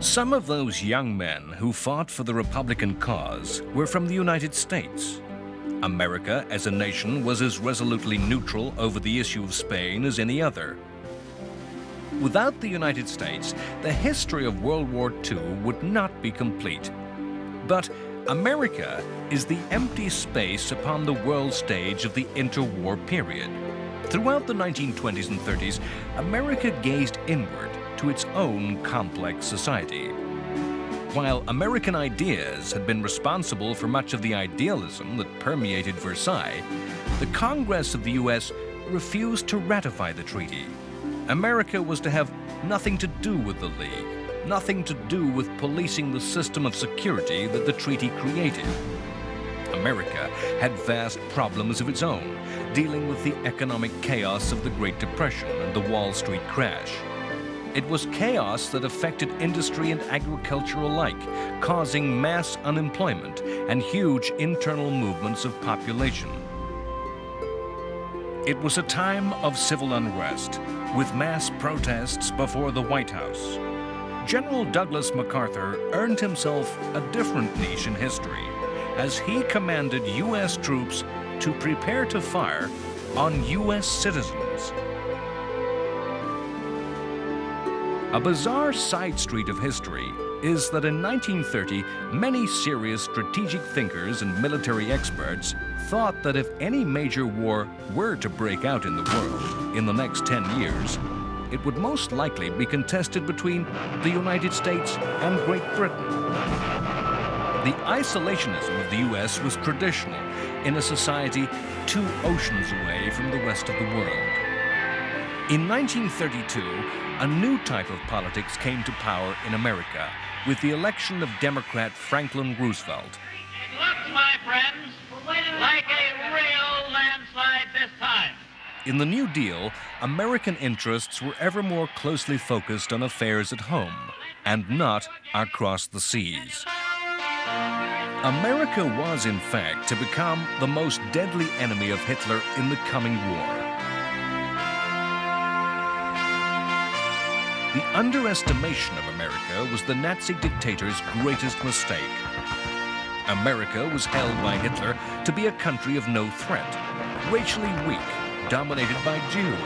Some of those young men who fought for the Republican cause were from the United States. America as a nation was as resolutely neutral over the issue of Spain as any other. Without the United States, the history of World War II would not be complete. But America is the empty space upon the world stage of the interwar period. Throughout the 1920s and 30s, America gazed inward to its own complex society. While American ideas had been responsible for much of the idealism that permeated Versailles, the Congress of the U.S. refused to ratify the treaty. America was to have nothing to do with the League, nothing to do with policing the system of security that the treaty created. America had vast problems of its own, dealing with the economic chaos of the Great Depression and the Wall Street crash. It was chaos that affected industry and agriculture alike, causing mass unemployment and huge internal movements of population. It was a time of civil unrest, with mass protests before the White House. General Douglas MacArthur earned himself a different niche in history, as he commanded U.S. troops to prepare to fire on U.S. citizens. A bizarre side street of history is that in 1930, many serious strategic thinkers and military experts thought that if any major war were to break out in the world in the next 10 years, it would most likely be contested between the United States and Great Britain. The isolationism of the U.S. was traditional in a society 2 oceans away from the rest of the world. In 1932, a new type of politics came to power in America with the election of Democrat Franklin Roosevelt. It looks, my friends, like a real landslide this time. In the New Deal, American interests were ever more closely focused on affairs at home and not across the seas. America was, in fact, to become the most deadly enemy of Hitler in the coming war. The underestimation of America was the Nazi dictator's greatest mistake. America was held by Hitler to be a country of no threat, racially weak, dominated by Jews,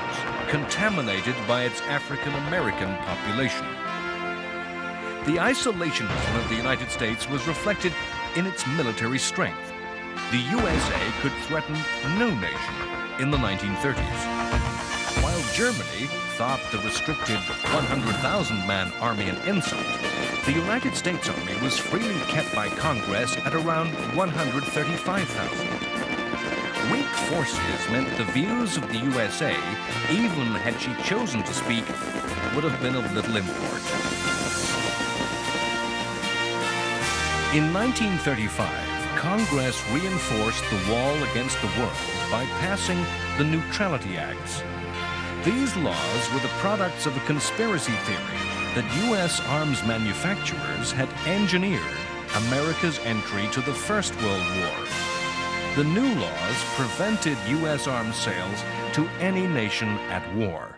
contaminated by its African-American population. The isolationism of the United States was reflected in its military strength. The USA could threaten no nation in the 1930s. While Germany thought the restricted 100,000-man army an insult, the United States Army was freely kept by Congress at around 135,000. Weak forces meant the views of the USA, even had she chosen to speak, would have been of little import. In 1935, Congress reinforced the wall against the world by passing the Neutrality Acts. These laws were the products of a conspiracy theory that U.S. arms manufacturers had engineered America's entry to the First World War. The new laws prevented U.S. arms sales to any nation at war.